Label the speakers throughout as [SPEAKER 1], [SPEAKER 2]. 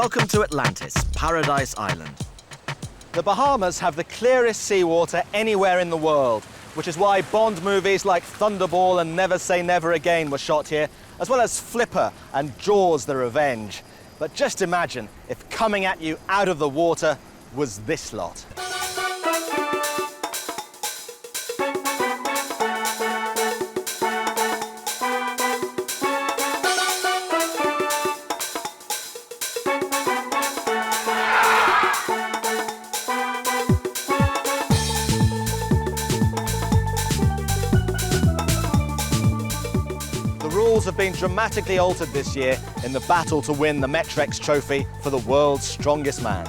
[SPEAKER 1] Welcome to Atlantis, Paradise Island.
[SPEAKER 2] The Bahamas have the clearest seawater anywhere in the world, which is why Bond movies like Thunderball and Never Say Never Again were shot here, as well as Flipper and Jaws the Revenge. But just imagine if coming at you out of the water was this lot. Have been dramatically altered this year in the battle to win the Metrex trophy for the world's strongest man.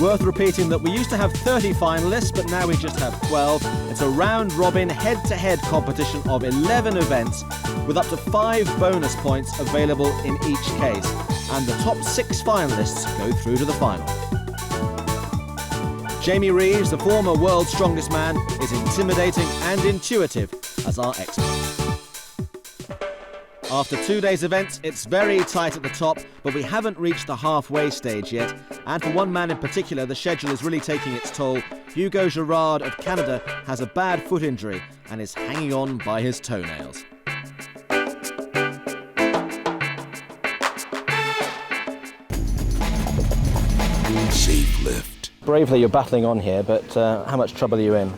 [SPEAKER 3] Worth repeating that we used to have 30 finalists, but now we just have 12. It's a round-robin, head-to-head competition of 11 events with up to 5 bonus points available in each case. And the top 6 finalists go through to the final. Jamie Reeves, the former world's strongest man, is intimidating and intuitive as our expert. After 2 days' events, it's very tight at the top, but we haven't reached the halfway stage yet. And for one man in particular, the schedule is really taking its toll. Hugo Girard of Canada has a bad foot injury and is hanging on by his toenails.
[SPEAKER 4] Safe lift.
[SPEAKER 2] Bravely, you're battling on here, but how much trouble are you in?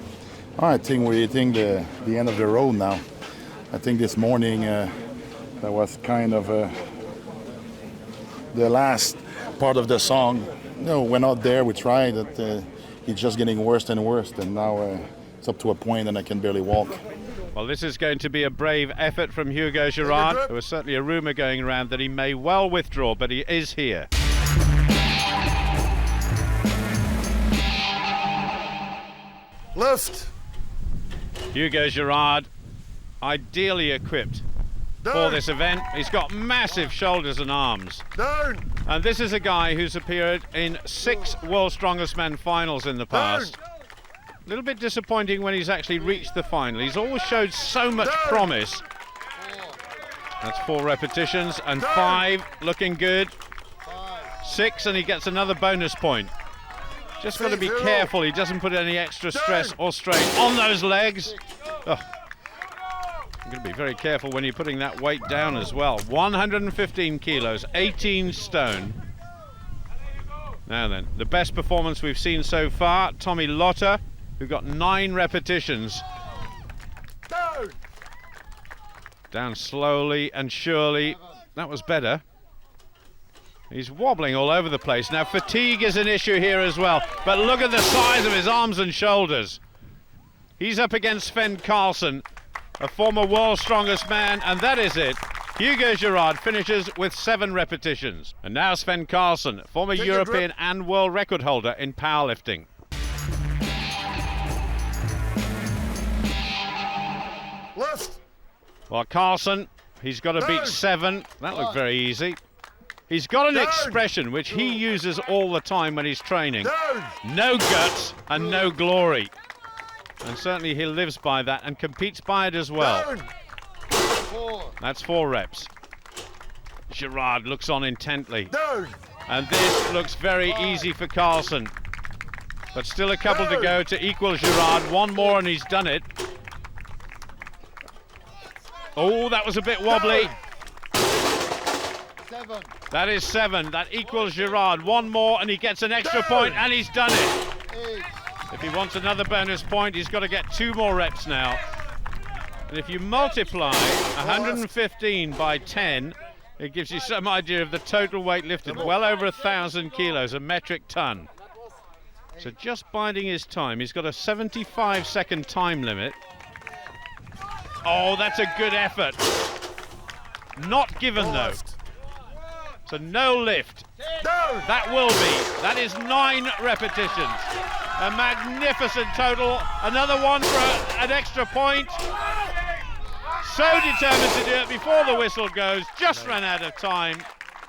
[SPEAKER 5] I think we're hitting the end of the road now. I think this morning that was kind of the last part of the song. No, we're not there. We tried. It's just getting worse and worse, and now it's up to a point and I can barely walk.
[SPEAKER 6] Well, this is going to be a brave effort from Hugo Girard. There was certainly a rumour going around that he may well withdraw, but he is here.
[SPEAKER 4] Lift.
[SPEAKER 6] Hugo Girard, ideally equipped for this event. He's got massive shoulders and arms.
[SPEAKER 4] Down.
[SPEAKER 6] And this is a guy who's appeared in 6 World's Strongest Men finals in the past. A little bit disappointing when he's actually reached the final. He's always showed so much promise. That's 4 repetitions and 5 looking good. 6 and he gets another bonus point. Just got to be careful he doesn't put any extra stress or strain on those legs. Oh. You're going to be very careful when you're putting that weight down as well. 115 kilos, 18 stone. Now then, the best performance we've seen so far, Tomi Lotta, who got 9 repetitions. Down slowly and surely. That was better. He's wobbling all over the place. Now, fatigue is an issue here as well, but look at the size of his arms and shoulders. He's up against Svend Karlsen, a former world's strongest man, and that is it. Hugo Girard finishes with 7 repetitions. And now Svend Karlsen, former European and world record holder in powerlifting.
[SPEAKER 4] Lift.
[SPEAKER 6] Well, Karlsen, he's got to beat 7. That looked very easy. He's got an expression which he uses all the time when he's training. No guts and no glory. And certainly he lives by that and competes by it as well. That's 4 reps. Girard looks on intently. And this looks very easy for Karlsen. But still a couple to go to equal Girard. 1 more and he's done it. Oh, that was a bit wobbly.
[SPEAKER 4] 7.
[SPEAKER 6] That is 7. That equals Girard. 1 more and he gets an extra point and he's done it.
[SPEAKER 4] 8.
[SPEAKER 6] If he wants another bonus point, he's got to get 2 more reps now. And if you multiply 115 by 10, it gives you some idea of the total weight lifted. Well over 1,000 kilos, a metric ton. So just biding his time. He's got a 75-second time limit. Oh, that's a good effort. Not given, though. So no lift. That will be. That is 9 repetitions. A magnificent total. Another one for an extra point. So determined to do it before the whistle goes. Just ran out of time.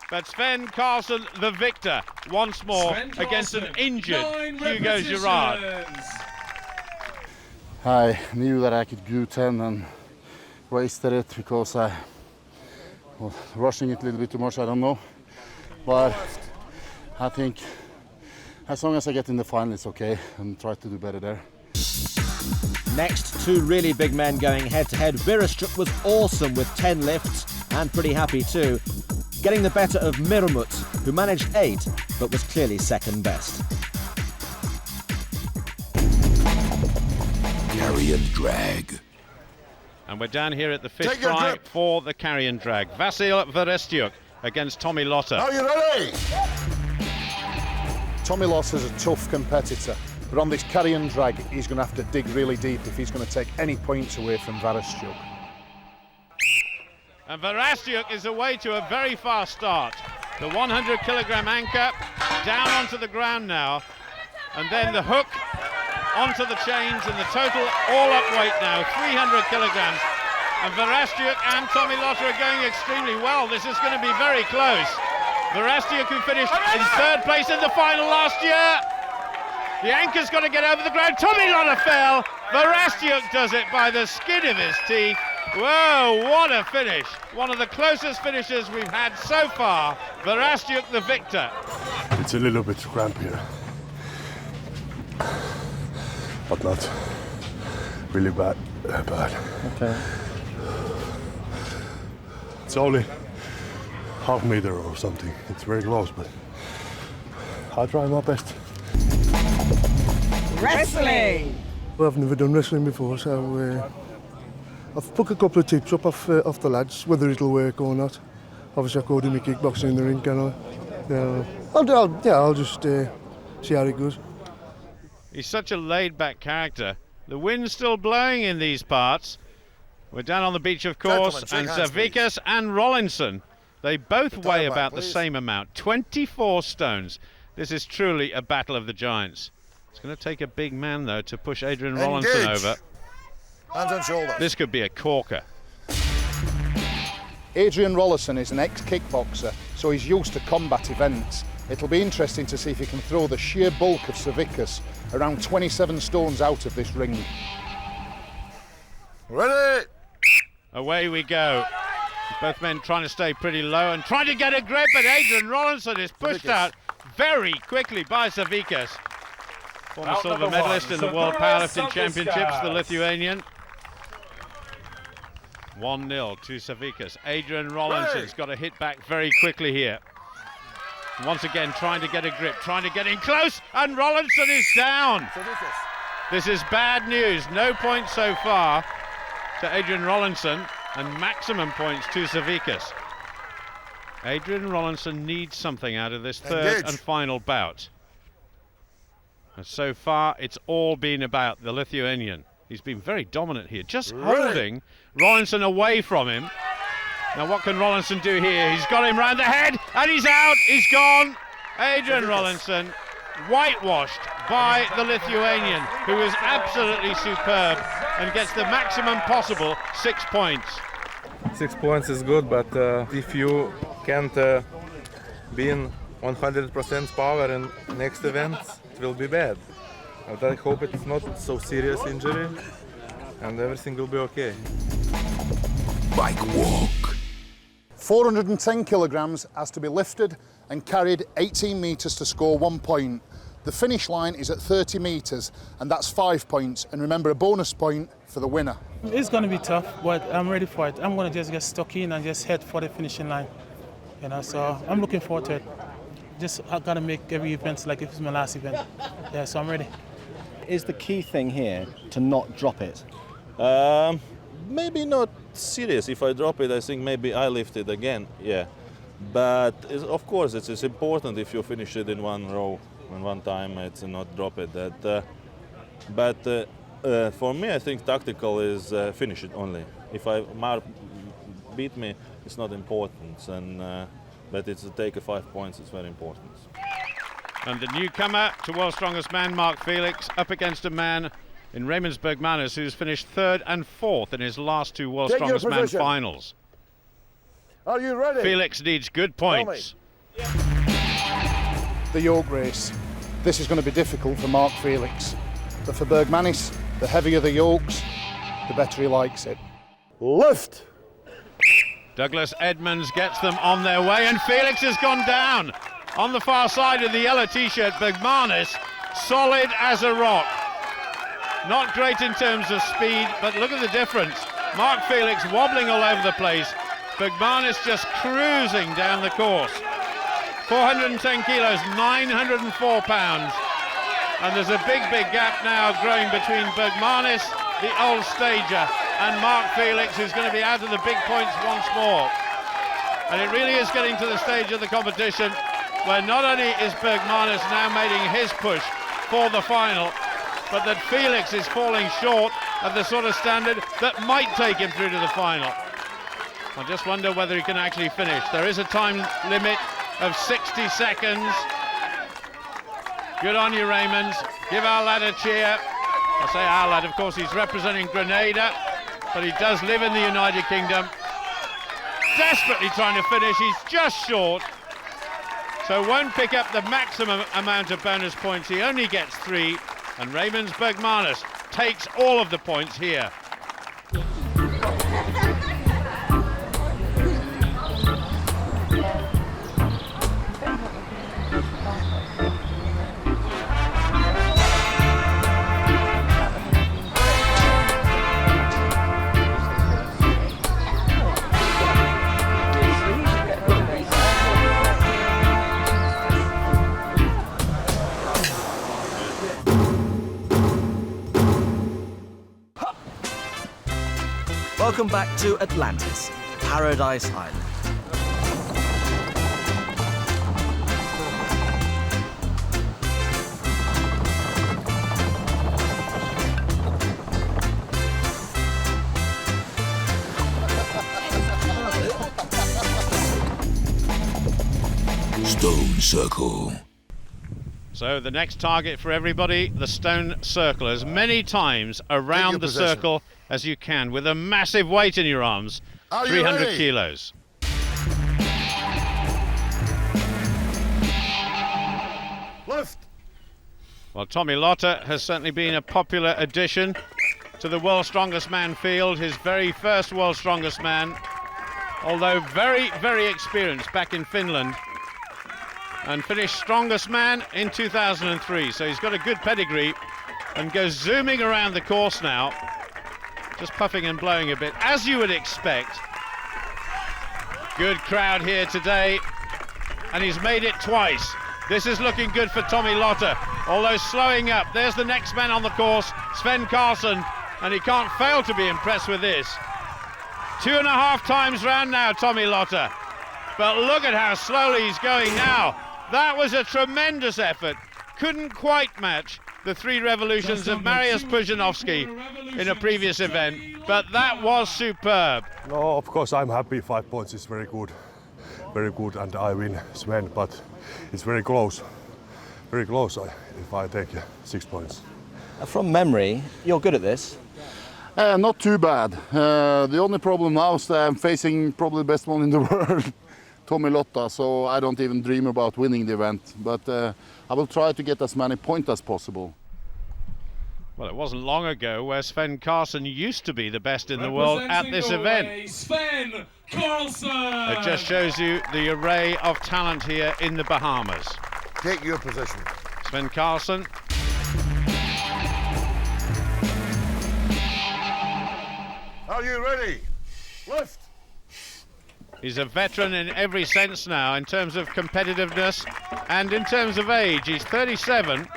[SPEAKER 6] But Svend Karlsen, the victor, once more against an injured Hugo Girard.
[SPEAKER 5] I knew that I could do 10 and wasted it because I was rushing it a little bit too much, I don't know. But I think as long as I get in the final, it's okay, and try to do better there.
[SPEAKER 3] Next, two really big men going head-to-head. Virastyuk was awesome with 10 lifts, and pretty happy too, getting the better of Murumets, who managed 8, but was clearly second best.
[SPEAKER 4] Carry and drag.
[SPEAKER 6] And we're down here at the fifth try for the carry and drag. Vasyl Virastyuk against Tomi Lotta.
[SPEAKER 4] Are you ready?
[SPEAKER 7] Tomi Lotta's a tough competitor, but on this carry and drag, he's going to have to dig really deep if he's going to take any points away from Virastyuk.
[SPEAKER 6] And Virastyuk is away to a very fast start. The 100 kilogram anchor down onto the ground now, and then the hook onto the chains, and the total all-up weight now, 300 kilograms. And Virastyuk and Tomi Lotta are going extremely well. This is going to be very close. Virastyuk, who finished in third place in the final last year. The anchor's got to get over the ground. Tomi Lotta fell. Virastyuk does it by the skin of his teeth. Whoa, what a finish. One of the closest finishes we've had so far. Virastyuk the victor.
[SPEAKER 8] It's a little bit cramp here, but not really bad.
[SPEAKER 7] Okay.
[SPEAKER 8] It's only half meter or something. It's very close, but I'll try my best.
[SPEAKER 9] Wrestling!
[SPEAKER 8] Well, I've never done wrestling before, so I've put a couple of tips up off the lads, whether it'll work or not. Obviously, I could do my kickboxing in the ring, can I? I'll just see how it goes.
[SPEAKER 6] He's such a laid-back character. The wind's still blowing in these parts. We're down on the beach, of course, and Savickas and Rollinson, they both weigh about the same amount, 24 stones. This is truly a battle of the giants. It's going to take a big man, though, to push Adrian Rollinson over.
[SPEAKER 4] Hands on shoulder.
[SPEAKER 6] This could be a corker.
[SPEAKER 7] Adrian Rollinson is an ex-kickboxer, so he's used to combat events. It'll be interesting to see if he can throw the sheer bulk of Savickas around 27 stones out of this ring.
[SPEAKER 4] Ready?
[SPEAKER 6] Away we go. Both men trying to stay pretty low and trying to get a grip, but Adrian Rollinson is pushed out very quickly by Savickas. Former silver medalist in the World Powerlifting Championships, the Lithuanian. 1-0 to Savickas. Adrian Rollinson's got to hit back very quickly here. Once again, trying to get a grip, trying to get in close, and Rollinson is down. This is bad news. No points so far to Adrian Rollinson, and maximum points to Savickas. Adrian Rollinson needs something out of this third and final bout. And so far, it's all been about the Lithuanian. He's been very dominant here, just holding Rollinson away from him. Now what can Rollinson do here? He's got him round the head, and he's out, he's gone. Adrian Rollinson, whitewashed by the Lithuanian, who is absolutely superb and gets the maximum possible 6 points.
[SPEAKER 10] 6 points is good, but if you can't be in 100% power in next event, it will be bad. But I hope it's not so serious injury and everything will be okay.
[SPEAKER 4] Bike walk.
[SPEAKER 7] 410 kilograms has to be lifted and carried 18 metres to score 1 point. The finish line is at 30 metres, and that's 5 points. And remember, a bonus point for the winner.
[SPEAKER 11] It's going to be tough, but I'm ready for it. I'm going to just get stuck in and just head for the finishing line. You know, so I'm looking forward to it. I got to make every event like if it's my last event. Yeah, so I'm ready.
[SPEAKER 2] Is the key thing here to not drop it?
[SPEAKER 12] Maybe not serious. If I drop it, I think maybe I lift it again. Yeah, but of course it's important if you finish it in one row and one time. It's not drop it. But for me, I think tactical is finish it only. If Mar beat me, it's not important. But it's to take 5 points. It's very important.
[SPEAKER 6] And the newcomer to World's Strongest Man, Mark Felix, up against a man in Raimonds Bergmanis who's finished 3rd and 4th in his last 2 World's Strongest Man finals.
[SPEAKER 4] Are you ready?
[SPEAKER 6] Felix needs good points.
[SPEAKER 7] The yoke race. This is going to be difficult for Mark Felix. But for Bergmanis, the heavier the yokes, the better he likes it.
[SPEAKER 4] Lift.
[SPEAKER 6] Douglas Edmonds gets them on their way, and Felix has gone down. On the far side of the yellow t-shirt, Bergmanis, solid as a rock. Not great in terms of speed, but look at the difference. Mark Felix wobbling all over the place. Bergmanis just cruising down the course. 410 kilos, 904 pounds. And there's a big gap now growing between Bergmanis, the old stager, and Mark Felix, who's going to be out of the big points once more. And it really is getting to the stage of the competition where not only is Bergmanis now making his push for the final, but that Felix is falling short of the sort of standard that might take him through to the final. I just wonder whether he can actually finish. There is a time limit of 60 seconds. Good on you, Raimonds. Give our lad a cheer. I say our lad, of course, he's representing Grenada, but he does live in the United Kingdom. Desperately trying to finish, he's just short. So won't pick up the maximum amount of bonus points, he only gets 3, and Raimonds Bergmanis takes all of the points here.
[SPEAKER 1] Welcome back to Atlantis, Paradise Island.
[SPEAKER 4] Stone circle.
[SPEAKER 6] So the next target for everybody, the stone circle, as many times around the circle as you can, with a massive weight in your arms, 300 kilos.
[SPEAKER 4] Left.
[SPEAKER 6] Well, Tomi Lotta has certainly been a popular addition to the World's Strongest Man field, his very first World's Strongest Man, although very experienced back in Finland, and finished Strongest Man in 2003, so he's got a good pedigree and goes zooming around the course now, just puffing and blowing a bit, as you would expect. Good crowd here today, and he's made it twice. This is looking good for Tomi Lotta, although slowing up. There's the next man on the course, Svend Karlsen, and he can't fail to be impressed with this. 2.5 times round now, Tomi Lotta, but look at how slowly he's going now. That was a tremendous effort. Couldn't quite match the 3 revolutions of Mariusz Pudzianowski in a previous event, but that was superb.
[SPEAKER 9] No, of course I'm happy. 5 points is very good, and I win Sven, but it's very close if I take 6 points.
[SPEAKER 2] From memory, you're good at this.
[SPEAKER 13] Not too bad. The only problem now is that I'm facing probably the best one in the world, Tomi Lotta, so I don't even dream about winning the event, but I will try to get as many points as possible.
[SPEAKER 6] Well, it wasn't long ago where Svend Karlsen used to be the best in the world at this event.
[SPEAKER 14] Svend Karlsen!
[SPEAKER 6] It just shows you the array of talent here in the Bahamas.
[SPEAKER 4] Take your position.
[SPEAKER 6] Svend Karlsen.
[SPEAKER 4] Are you ready? Lift.
[SPEAKER 6] He's a veteran in every sense now, in terms of competitiveness and in terms of age. He's 37,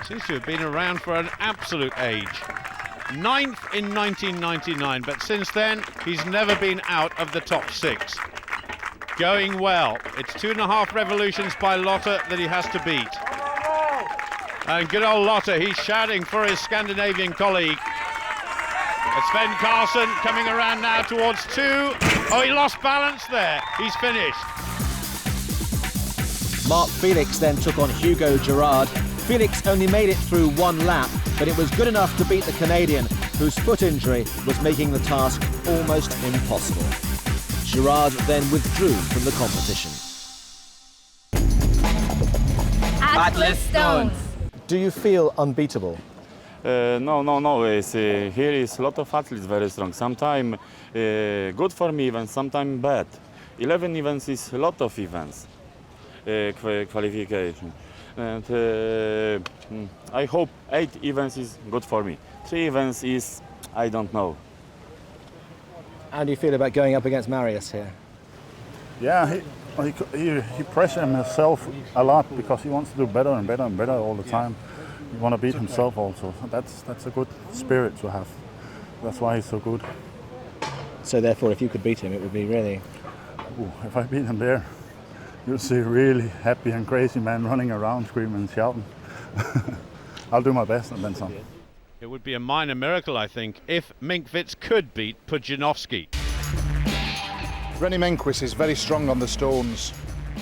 [SPEAKER 6] seems to have been around for an absolute age. 9th in 1999, but since then he's never been out of the top 6. Going well. It's 2.5 revolutions by Lotta that he has to beat. And good old Lotta, he's shouting for his Scandinavian colleague. It's Svend Karlsen coming around now towards 2. Oh, he lost balance there. He's finished.
[SPEAKER 3] Mark Felix then took on Hugo Girard. Felix only made it through 1 lap, but it was good enough to beat the Canadian, whose foot injury was making the task almost impossible. Girard then withdrew from the competition.
[SPEAKER 15] Atlas Stones.
[SPEAKER 2] Do you feel unbeatable?
[SPEAKER 16] No. Here is a lot of athletes very strong. Sometimes good for me events, sometimes bad. 11 events is a lot of events. qualification. And I hope 8 events is good for me. 3 events is, I don't know.
[SPEAKER 3] How do you feel about going up against Mariusz here?
[SPEAKER 17] Yeah, he pressures himself a lot because he wants to do better and better and better all the time. He wants to beat himself also. That's a good spirit to have. That's why he's so good.
[SPEAKER 3] So therefore, if you could beat him, it would be really...
[SPEAKER 17] Ooh, if I beat him there, you'll see a really happy and crazy man running around screaming and shouting. I'll do my best and then some.
[SPEAKER 6] It would be a minor miracle, I think, if Minkwitz could beat Pudzianowski.
[SPEAKER 7] Rene Minkwitz is very strong on the stones,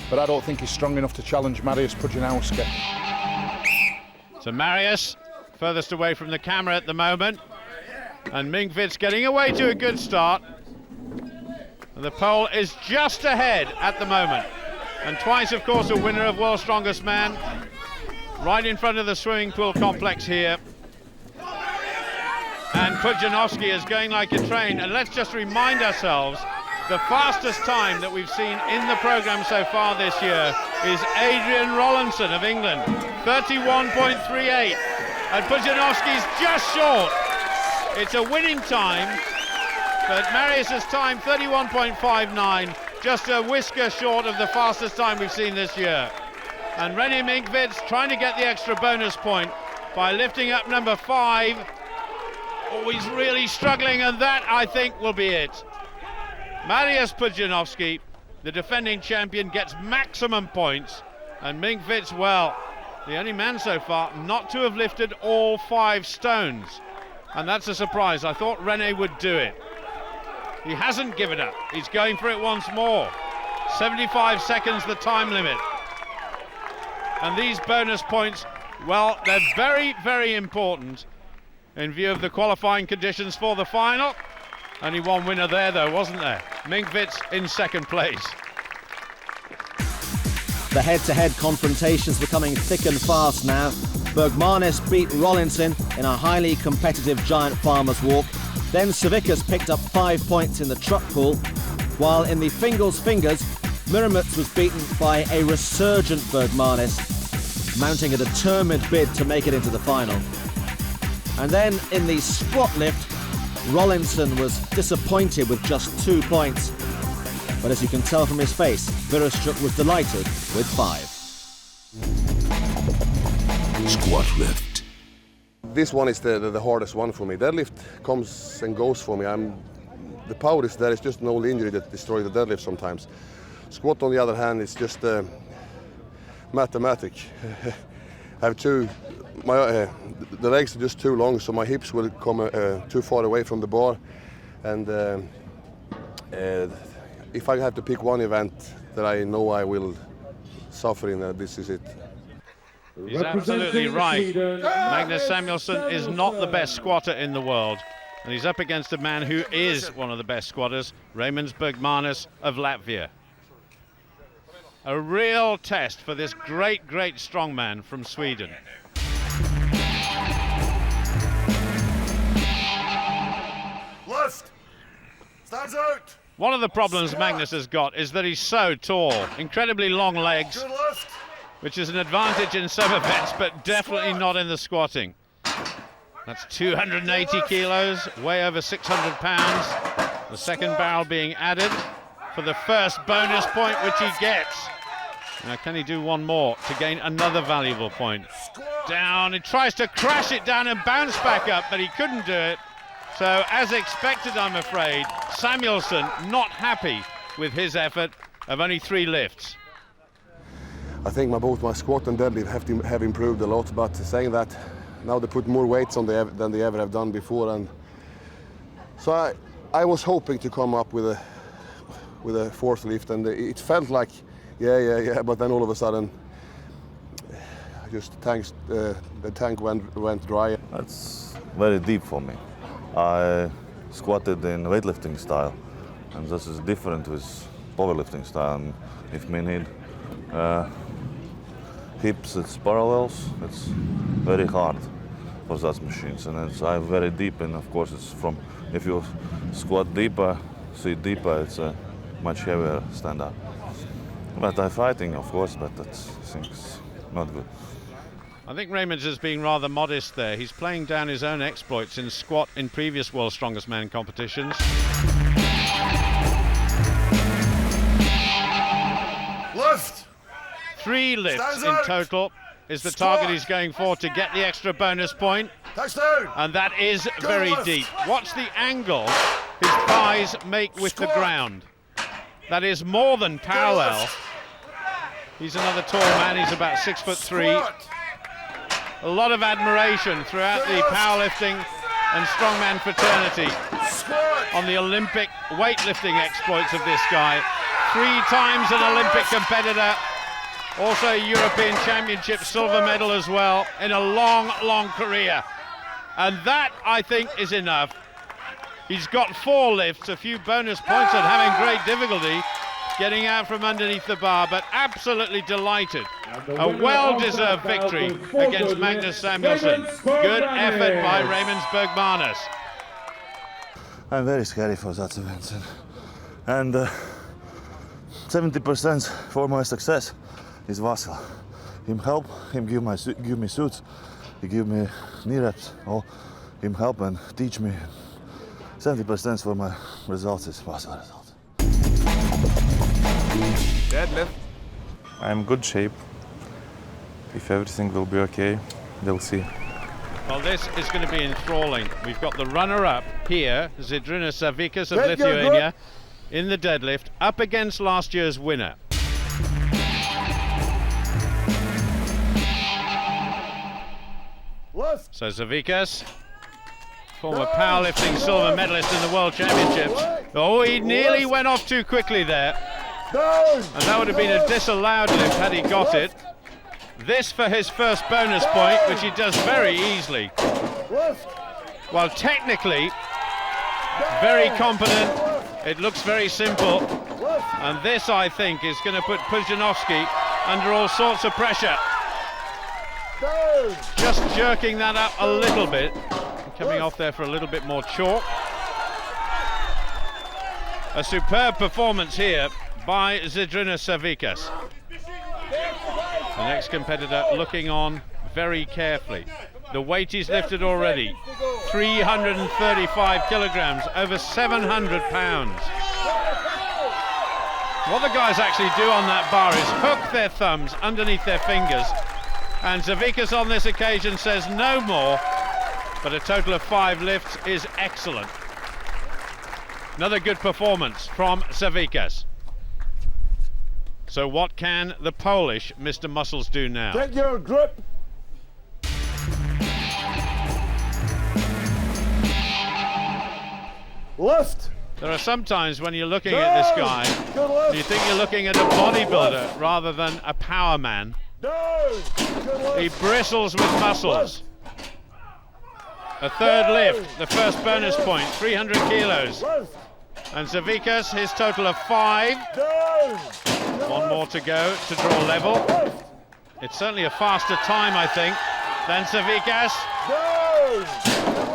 [SPEAKER 7] but I don't think he's strong enough to challenge Mariusz Pudzianowski.
[SPEAKER 6] So Mariusz, furthest away from the camera at the moment, and Minkwitz getting away to a good start. And the Pole is just ahead at the moment. And twice, of course, a winner of World's Strongest Man, right in front of the swimming pool complex here. And Pudzianowski is going like a train. And let's just remind ourselves, the fastest time that we've seen in the programme so far this year is Adrian Rollinson of England, 31.38. And Pudzianowski's just short. It's a winning time, but Mariusz's time, 31.59, just a whisker short of the fastest time we've seen this year. And Rene Minkwitz trying to get the extra bonus point by lifting up number 5. Oh, he's really struggling, and that, I think, will be it. Mariusz Pudzianowski, the defending champion, gets maximum points, and Minkwitz, well, the only man so far not to have lifted all 5 stones. And that's a surprise. I thought Rene would do it. He hasn't given up. He's going for it once more. 75 seconds, the time limit. And these bonus points, well, they're very, very important in view of the qualifying conditions for the final. Only one winner there, though, wasn't there? Minkwitz in second place.
[SPEAKER 3] The head-to-head confrontation's becoming thick and fast now. Bergmanis beat Rollinson in a highly competitive giant farmer's walk. Then Savickas picked up 5 points in the truck pull, while in the Fingal's fingers, Murumets was beaten by a resurgent Bergmanis, mounting a determined bid to make it into the final. And then in the squat lift, Rollinson was disappointed with just 2 points. But as you can tell from his face, Virastyuk was delighted with 5.
[SPEAKER 4] Squat lift.
[SPEAKER 18] This one is the hardest one for me. Deadlift comes and goes for me. The power is there. It's just an old injury that destroys the deadlift sometimes. Squat, on the other hand, is just mathematics. I have the legs are just too long, so my hips will come too far away from the bar. And if I have to pick one event that I know I will suffer in, this is it.
[SPEAKER 6] He's absolutely right. Magnus Samuelsson is not the best squatter in the world. And he's up against a man who is one of the best squatters, Raimonds Bergmanis of Latvia. A real test for this great, great strongman from Sweden.
[SPEAKER 4] Left. Stands out.
[SPEAKER 6] One of the problems Magnus has got is that he's so tall, incredibly long legs, which is an advantage in some events, but definitely not in the squatting. That's 280 kilos, way over 600 pounds. The second barrel being added for the first bonus point, which he gets. Now, can he do one more to gain another valuable point? Down, he tries to crash it down and bounce back up, but he couldn't do it. So, as expected, I'm afraid, Samuelsson not happy with his effort of only 3 lifts.
[SPEAKER 18] I think both my squat and deadlift have improved a lot, but saying that, now they put more weights on than they ever have done before, and so I was hoping to come up with a 4th lift, and it felt like yeah, but then all of a sudden just the tank went dry.
[SPEAKER 12] That's very deep for me. I squatted in weightlifting style, and this is different with powerlifting style. And if we need hips, it's parallels, it's very hard for those machines, and it's very deep, and of course it's from, if you squat deeper, sit deeper, it's a much heavier stand-up. But I'm fighting, of course, but that's things not good.
[SPEAKER 6] I think Raimonds is being rather modest there. He's playing down his own exploits in squat in previous World's Strongest Man competitions.
[SPEAKER 4] Lift!
[SPEAKER 6] 3 lifts
[SPEAKER 4] Stands
[SPEAKER 6] in
[SPEAKER 4] out.
[SPEAKER 6] total is the
[SPEAKER 4] Squat.
[SPEAKER 6] target he's going for to get the extra bonus point.
[SPEAKER 4] Touchdown!
[SPEAKER 6] And that is
[SPEAKER 4] Good
[SPEAKER 6] very
[SPEAKER 4] lift.
[SPEAKER 6] deep. Watch the angle his thighs make with the
[SPEAKER 4] Squat.
[SPEAKER 6] ground. That is more than parallel.
[SPEAKER 4] lift.
[SPEAKER 6] He's another tall man, he's about 6'3".
[SPEAKER 4] Squat.
[SPEAKER 6] A lot of admiration throughout the powerlifting and strongman fraternity
[SPEAKER 4] Squat.
[SPEAKER 6] on the Olympic weightlifting exploits of this guy. 3 times an Olympic competitor, also a European Championship silver medal as well in a long, long career. And that, I think, is enough. He's got 4 lifts, a few bonus points, and having great difficulty getting out from underneath the bar, but absolutely delighted. A well-deserved victory against Magnus Samuelsson. Good effort by Raimonds Bergmanis.
[SPEAKER 12] I'm very scary for that event, and 70% for my success is Vasyl. Him help, him give me suits, he give me knee reps, all him help and teach me. 70% for my results is Vasyl result.
[SPEAKER 10] Deadlift. I'm in good shape. If everything will be okay, we'll see.
[SPEAKER 6] Well, this is going to be enthralling. We've got the runner-up here, Zydrunas Savickas of Lithuania, in the deadlift, up against last year's winner. So Savickas, former powerlifting silver medalist in the World Championships. Oh, he nearly went off too quickly there. And that would have been a disallowed lift had he got it. This for his first bonus point, which he does very easily. Well, technically, very competent. It looks very simple. And this, I think, is going to put Pudzianowski under all sorts of pressure. Just jerking that up a little bit. Coming off there for a little bit more chalk. A superb performance here by Zydrunas Savickas. The next competitor looking on very carefully. The weight he's lifted already, 335 kilograms, over 700 pounds. What the guys actually do on that bar is hook their thumbs underneath their fingers, and Savickas on this occasion says no more, but a total of 5 lifts is excellent. Another good performance from Savickas. So what can the Polish Mr. Muscles do now?
[SPEAKER 4] Take your grip. Lift.
[SPEAKER 6] There are some times when you're looking at this guy, you think you're looking at a bodybuilder rather than a power man. He bristles with muscles. A 3rd lift, the first bonus point, 300 kilos. And Savickas, his total of 5. 1 more to go to draw level. It's certainly a faster time, I think, than Savickas.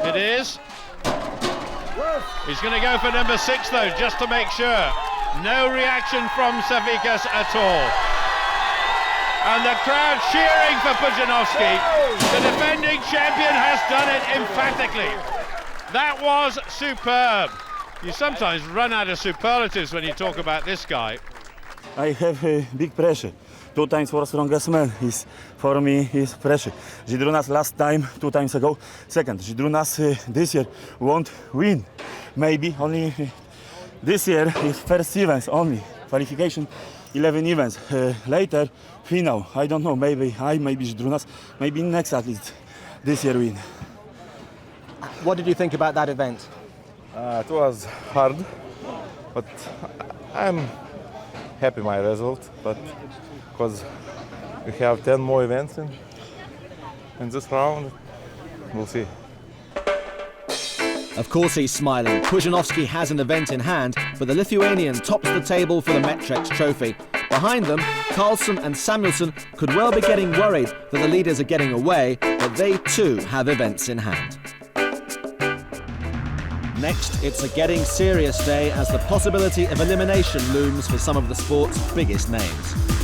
[SPEAKER 6] It is. He's going to go for number 6, though, just to make sure. No reaction from Savickas at all. And the crowd cheering for Pudzianowski. The defending champion has done it emphatically. That was superb. You sometimes run out of superlatives when you talk about this guy.
[SPEAKER 16] I have a big pressure. 2 times for strongest man is for me is pressure. Zydrunas last time 2 times ago, 2nd. Zydrunas this year won't win. Maybe only this year is first events only. Qualification 11 events. Later final. I don't know. Maybe Zydrunas. Maybe next at least this year win.
[SPEAKER 2] What did you think about that event?
[SPEAKER 10] It was hard, but I'm happy my result. But because we have 10 more events in this round, we'll see.
[SPEAKER 3] Of course he's smiling. Pudzianowski has an event in hand, but the Lithuanian tops the table for the Metrex trophy. Behind them, Karlsen and Samuelsson could well be getting worried that the leaders are getting away, but they too have events in hand. Next, it's a getting serious day as the possibility of elimination looms for some of the sport's biggest names.